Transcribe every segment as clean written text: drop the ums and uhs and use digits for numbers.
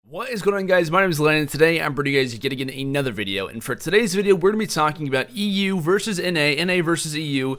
What is going on, guys? My name is Landon. Today I'm bringing you guys yet again another video, and for today's video we're going to be talking about EU versus NA versus EU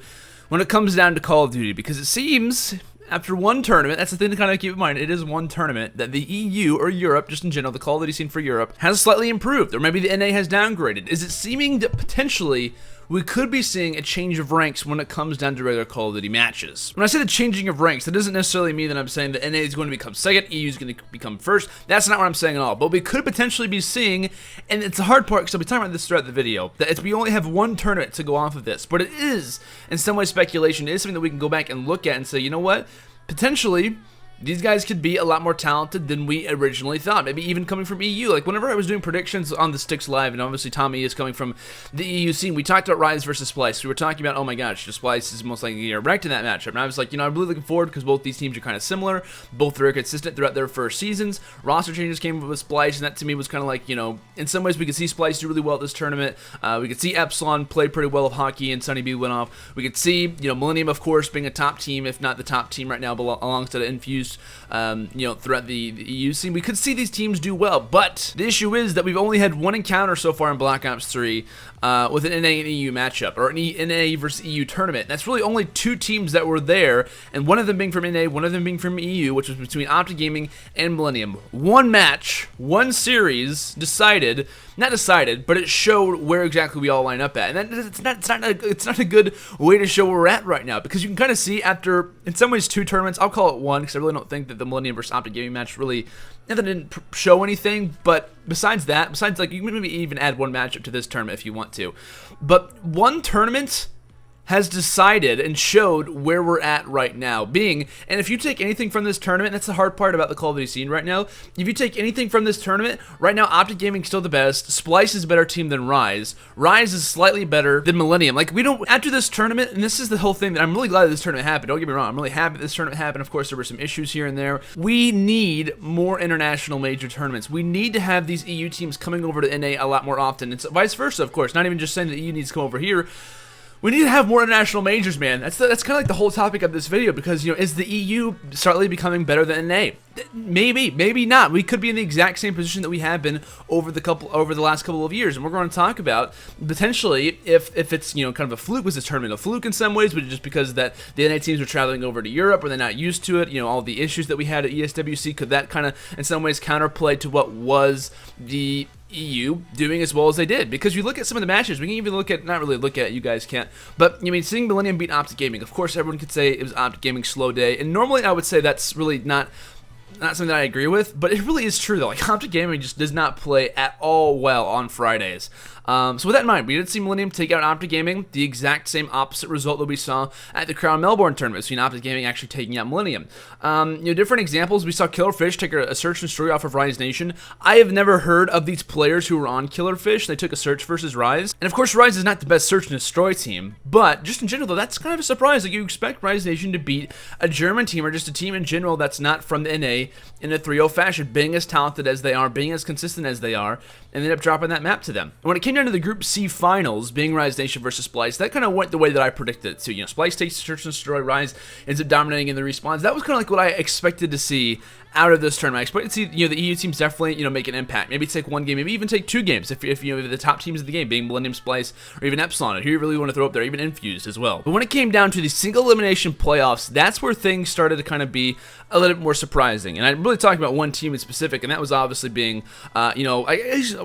when it comes down to Call of Duty, because it seems after one tournament, that's the thing to kind of keep in mind, it is one tournament, that the EU, or Europe, just in general, the Call of Duty scene for Europe, has slightly improved, or maybe the NA has downgraded. Is it seeming that potentially we could be seeing a change of ranks when it comes down to regular Call of Duty matches? When I say the changing of ranks, that doesn't necessarily mean that I'm saying that NA is going to become second, EU is going to become first. That's not what I'm saying at all. But we could potentially be seeing, and it's the hard part because I'll be talking about this throughout the video, that we only have one tournament to go off of this. But it is, in some way, speculation. It is something that we can go back and look at and say, you know what? Potentially, these guys could be a lot more talented than we originally thought. Maybe even coming from EU. Like, whenever I was doing predictions on the Sticks Live, and obviously Tommy is coming from the EU scene, we talked about Rise versus Splyce. We were talking about, oh my gosh, Splyce is most likely to get ranked in that matchup. And I was like, you know, I'm really looking forward because both these teams are kind of similar. Both are consistent throughout their first seasons. Roster changes came with Splyce, and that to me was kind of like, you know, in some ways we could see Splyce do really well at this tournament. We could see Epsilon play pretty well with hockey and Sunny B went off. We could see, you know, Millennium, of course, being a top team, if not the top team right now, alongside Infused. You know, throughout the EU scene, we could see these teams do well, but the issue is that we've only had one encounter so far in Black Ops 3 with an NA and EU matchup, or an NA versus EU tournament. And that's really only two teams that were there, and one of them being from NA, one of them being from EU, which was between Optic Gaming and Millennium. One match, one series decided, not decided, but it showed where exactly we all line up at. And it's not a good way to show where we're at right now, because you can kind of see after, in some ways, two tournaments. I'll call it one, because I really don't think that the Millennium versus Optic Gaming match really, that didn't show anything. But besides that, like, you can maybe even add one matchup to this tournament if you want to. But one tournament has decided and showed where we're at right now being, and if you take anything from this tournament, that's the hard part about the Call of Duty scene right now. If you take anything from this tournament, right now Optic Gaming's still the best, Splyce is a better team than Rise is slightly better than Millennium. Like, we don't, after this tournament, and this is the whole thing that I'm really glad that this tournament happened, don't get me wrong, I'm really happy that this tournament happened. Of course, there were some issues here and there. We need more international major tournaments. We need to have these EU teams coming over to NA a lot more often, and so vice versa, of course, not even just saying that EU needs to come over here. We need to have more international majors, man. That's kind of like the whole topic of this video, because, you know, is the EU slightly becoming better than NA? Maybe, maybe not. We could be in the exact same position that we have been over the last couple of years, and we're going to talk about potentially if it's, you know, kind of a fluke. Was this tournament a fluke in some ways, but just because that the NA teams were traveling over to Europe, or they're not used to it, you know, all the issues that we had at ESWC, could that kind of in some ways counterplay to what was the EU doing as well as they did? Because you look at some of the matches, we can even look at, not really look at, you guys can't, but I mean, seeing Millennium beat Optic Gaming, of course everyone could say it was Optic Gaming's slow day, and normally I would say that's really not something that I agree with, but it really is true though. Like, Optic Gaming just does not play at all well on Fridays. So with that in mind, we did see Millennium take out Optic Gaming, the exact same opposite result that we saw at the Crown Melbourne tournament, seeing Optic Gaming actually taking out Millennium. You know, different examples, we saw Killerfish take a search and destroy off of Rise Nation. I have never heard of these players who were on Killerfish. They took a search versus Rise, and of course Rise is not the best search and destroy team, but just in general though, that's kind of a surprise. Like, you expect Rise Nation to beat a German team, or just a team in general that's not from the NA, in a 3-0 fashion, being as talented as they are, being as consistent as they are, and they end up dropping that map to them. And when it came down to the Group C finals, being Rise Nation versus Splyce, that kind of went the way that I predicted it to. You know, Splyce takes search and destroy, Rise ends up dominating in the respawns. That was kind of like what I expected to see out of this tournament. I expected to see, you know, the EU teams definitely, you know, make an impact. Maybe take one game, maybe even take two games if you know, the top teams of the game being Millennium, Splyce, or even Epsilon, who you really want to throw up there, even Infused as well. But when it came down to the single elimination playoffs, that's where things started to kind of be a little bit more surprising. And I'm really talking about one team in specific, and that was obviously being, you know,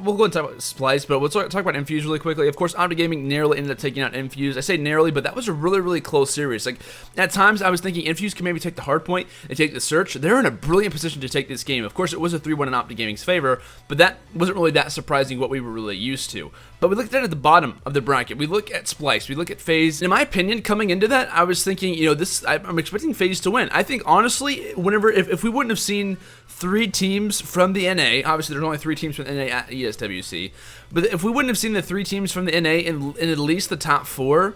we'll go and talk about Splyce, but we'll talk about Infused really quickly. Of course, Optic Gaming narrowly ended up taking out Infused. I say narrowly, but that was a really, really close series. Like, at times I was thinking Infused can maybe take the hard point and take the search. They're in a brilliant position to take this game. Of course, it was a 3-1 in Optic Gaming's favor, but that wasn't really that surprising what we were really used to. But we looked at the bottom of the bracket. We look at Splyce. We look at FaZe. In my opinion, coming into that, I was thinking, you know, I'm expecting FaZe to win. I think, honestly, if we wouldn't have seen three teams from the NA, obviously there's only three teams from the NA at ESWC, but if we wouldn't have seen the three teams from the NA in at least the top four,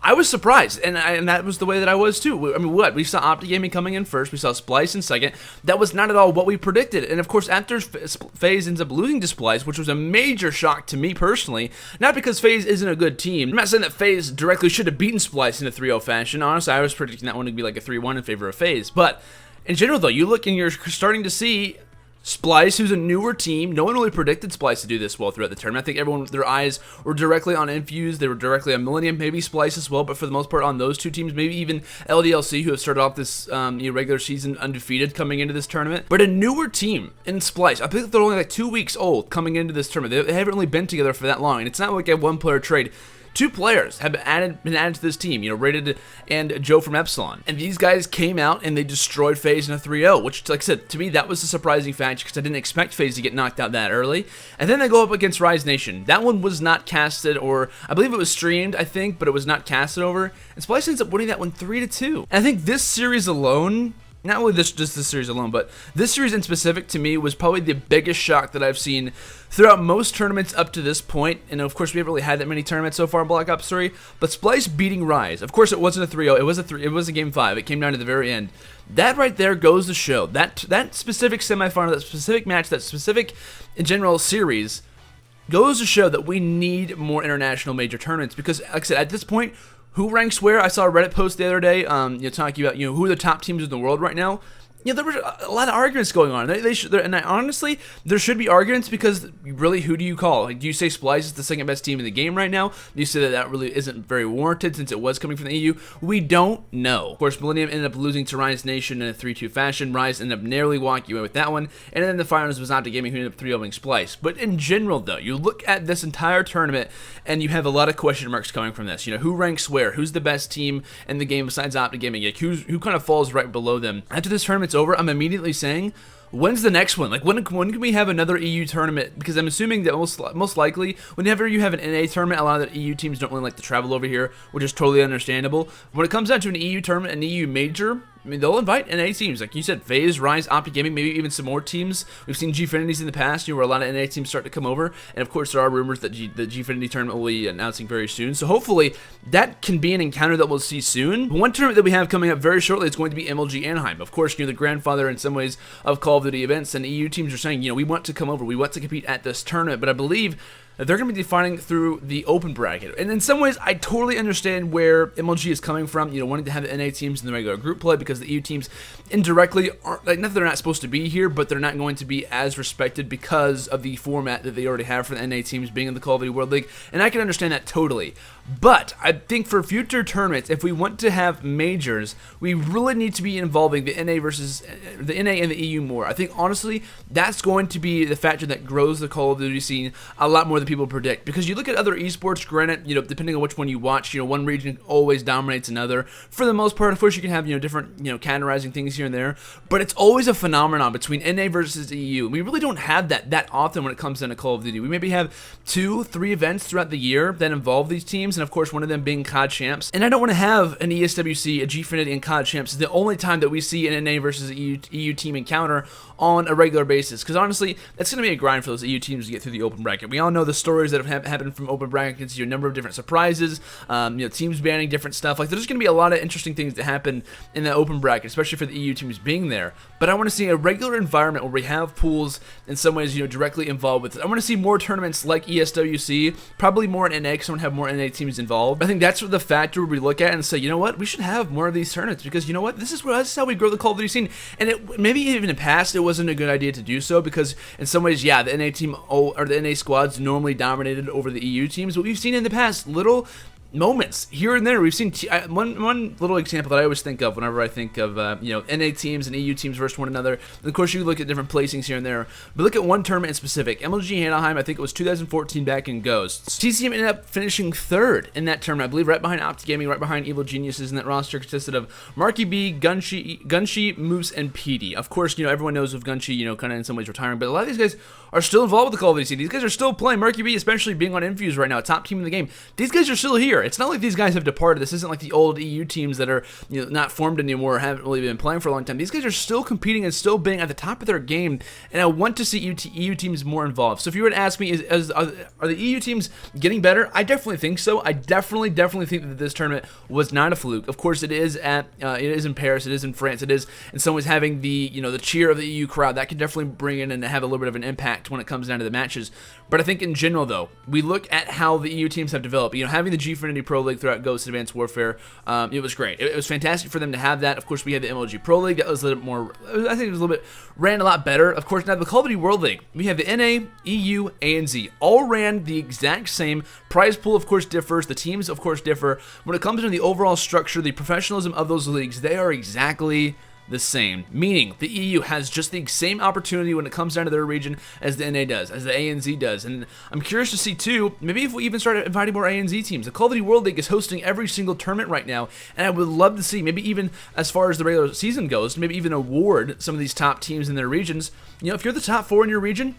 I was surprised, and that was the way that I was too. I mean, we saw Optic Gaming coming in first, we saw Splyce in second. That was not at all what we predicted, and of course, after FaZe ends up losing to Splyce, which was a major shock to me personally, not because FaZe isn't a good team. I'm not saying that FaZe directly should have beaten Splyce in a 3-0 fashion. Honestly, I was predicting that one to be like a 3-1 in favor of FaZe, but in general though, you look and you're starting to see Splyce, who's a newer team. No one really predicted Splyce to do this well throughout the tournament. I think everyone, their eyes were directly on Infuse. They were directly on Millennium, maybe Splyce as well, but for the most part on those two teams, maybe even LDLC, who have started off this regular season undefeated coming into this tournament. But a newer team in Splyce, I think they're only like 2 weeks old coming into this tournament. They haven't really been together for that long, and it's not like a one-player trade. 2 players have been added to this team, Rated and Joe from Epsilon. And these guys came out and they destroyed FaZe in a 3-0, which, like I said, to me, that was a surprising fact because I didn't expect FaZe to get knocked out that early. And then they go up against Rise Nation. That one was not casted, or I believe it was streamed, I think, but it was not casted over. And Splyce ends up winning that one 3-2. And I think this series alone, not only just this series alone, but this series in specific to me was probably the biggest shock that I've seen throughout most tournaments up to this point. And of course, we haven't really had that many tournaments so far in Black Ops 3. But Splyce beating Rise, of course, it wasn't a 3-0. It was a game 5. It came down to the very end. That right there goes to show that specific semifinal, that specific match, that specific in general series goes to show that we need more international major tournaments because, like I said, at this point, who ranks where? I saw a Reddit post the other day, talking about who are the top teams in the world right now. There were a lot of arguments going on. Honestly, there should be arguments because really, who do you call? Like, do you say Splyce is the second best team in the game right now? Do you say that really isn't very warranted since it was coming from the EU? We don't know. Of course, Millennium ended up losing to Rise Nation in a 3-2 fashion. Rise ended up narrowly walking away with that one. And then the finals was Optic Gaming, who ended up 3-0ing Splyce. But in general, though, you look at this entire tournament and you have a lot of question marks coming from this. Who ranks where? Who's the best team in the game besides Optic Gaming? Like, who kind of falls right below them? After this tournament's over, I'm immediately saying, when's the next one? Like, when can we have another EU tournament? Because I'm assuming that most likely, whenever you have an NA tournament, a lot of the EU teams don't really like to travel over here, which is totally understandable. When it comes down to an EU tournament, an EU major, I mean, they'll invite NA teams. Like you said, FaZe, Rise, Optic Gaming, maybe even some more teams. We've seen Gfinity's in the past, where a lot of NA teams start to come over. And of course, there are rumors that the Gfinity tournament will be announcing very soon. So hopefully, that can be an encounter that we'll see soon. One tournament that we have coming up very shortly is going to be MLG Anaheim. Of course, the grandfather in some ways of Call of Duty events. And EU teams are saying, we want to come over. We want to compete at this tournament. But I believe they're going to be defining through the open bracket. And in some ways, I totally understand where MLG is coming from, wanting to have the NA teams in the regular group play because the EU teams indirectly aren't, like, not that they're not supposed to be here, but they're not going to be as respected because of the format that they already have for the NA teams being in the Call of Duty World League. And I can understand that totally. But I think for future tournaments, if we want to have majors, we really need to be involving the NA and the EU more. I think honestly, that's going to be the factor that grows the Call of Duty scene a lot more than people predict. Because you look at other esports, granted, depending on which one you watch, one region always dominates another. For the most part, of course, you can have different categorizing things here and there, but it's always a phenomenon between NA versus EU. We really don't have that often when it comes down to Call of Duty. We maybe have 2-3 events throughout the year that involve these teams. And of course, one of them being COD Champs. And I don't want to have an ESWC, a Gfinity, and COD Champs the only time that we see an NA versus EU team encounter on a regular basis. Because honestly, that's going to be a grind for those EU teams to get through the open bracket. We all know the stories that have happened from open brackets, a number of different surprises, teams banning different stuff. Like, there's going to be a lot of interesting things that happen in the open bracket, especially for the EU teams being there. But I want to see a regular environment where we have pools in some ways, directly involved with it. I want to see more tournaments like ESWC, probably more in NA, because I want to have more NA teams involved. I think that's the factor we look at and say, we should have more of these tournaments because this is how we grow the Call of Duty scene. And maybe even in the past, it wasn't a good idea to do so because in some ways, the NA team or the NA squads normally dominated over the EU teams. But we've seen in the past little moments here and there. We've seen one little example that I always think of whenever I think of NA teams and EU teams versus one another. And of course, you look at different placings here and there, but look at one tournament in specific. MLG Anaheim, I think it was 2014 back in Ghosts. TCM ended up finishing 3rd in that tournament, I believe, right behind Optic Gaming, right behind Evil Geniuses, and that roster consisted of Marky B, Gunshi, Moose, and PD. Of course, everyone knows of Gunshi, kind of in some ways retiring, but a lot of these guys are still involved with the Call of Duty scene. These guys are still playing. Marky B, especially being on Infuse right now, top team in the game. These guys are still here. It's not like these guys have departed. This isn't like the old EU teams that are not formed anymore or haven't really been playing for a long time. These guys are still competing and still being at the top of their game, and I want to see EU teams more involved. So if you were to ask me, are the EU teams getting better? I definitely think so. I definitely think that this tournament was not a fluke. Of course, it is in Paris, it is in France, it is in some ways having the the cheer of the EU crowd. That can definitely bring in and have a little bit of an impact when it comes down to the matches. But I think in general, though, we look at how the EU teams have developed. Having the Gfinity Infinity Pro League throughout Ghost Advanced Warfare. It was great. It was fantastic for them to have that. Of course, we had the MLG Pro League. That was a little bit more, I think it was a little bit, ran a lot better. Of course, now the Call of Duty World League, we have the NA, EU, ANZ. All ran the exact same. Prize pool, of course, differs. The teams, of course, differ. When it comes to the overall structure, the professionalism of those leagues, they are exactly the same, meaning the EU has just the same opportunity when it comes down to their region as the NA does, as the ANZ does. And I'm curious to see too, maybe if we even start inviting more ANZ teams. The Call of Duty World League is hosting every single tournament right now, and I would love to see, maybe even as far as the regular season goes, maybe even award some of these top teams in their regions. You know, if you're the top 4 in your region,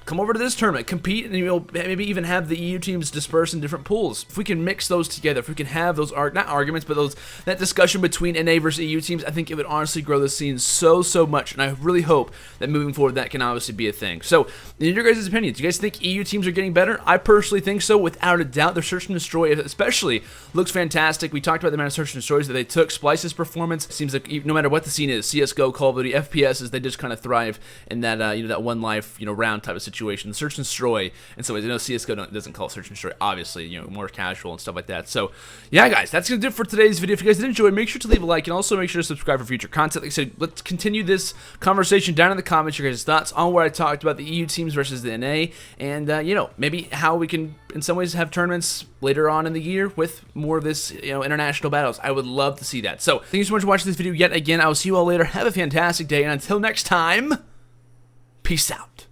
come over to this tournament, compete, and you'll maybe even have the EU teams disperse in different pools. If we can mix those together, if we can have those, not arguments, but that discussion between NA versus EU teams, I think it would honestly grow the scene so much, and I really hope that moving forward that can obviously be a thing. So, in your guys' opinions, do you guys think EU teams are getting better? I personally think so, without a doubt. Their Search and Destroy especially looks fantastic. We talked about the amount of Search and Destroys that they took. Splyce's performance seems like no matter what the scene is, CSGO, Call of Duty, FPSs, they just kind of thrive in that that one life round type of situation. Search and Destroy, and so I know CSGO doesn't call it Search and Destroy, obviously, more casual and stuff like that. So, yeah, guys, that's gonna do it for today's video. If you guys did enjoy, make sure to leave a like and also make sure to subscribe for future content. Like I said, let's continue this conversation down in the comments. Your guys' thoughts on what I talked about the EU teams versus the NA, and maybe how we can, in some ways, have tournaments later on in the year with more of this, international battles. I would love to see that. So, thank you so much for watching this video yet again. I will see you all later. Have a fantastic day, and until next time, peace out.